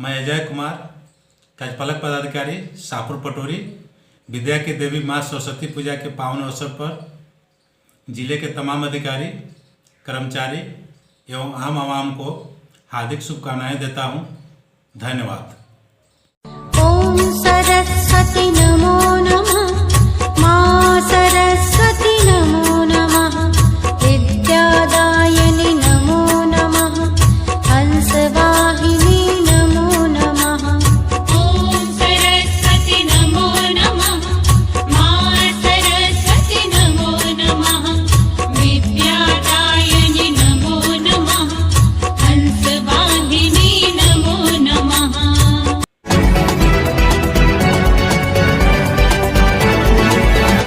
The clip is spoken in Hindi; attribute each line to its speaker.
Speaker 1: मैं अजय कुमार, कार्यपालक पदाधिकारी शाहपुर पटोरी, विद्या की देवी माँ सरस्वती पूजा के पावन अवसर पर जिले के तमाम अधिकारी, कर्मचारी एवं आम आवाम को हार्दिक शुभकामनाएं देता हूं। धन्यवाद।
Speaker 2: ओम सरस्वती नमो नमः। माँ सरस्वती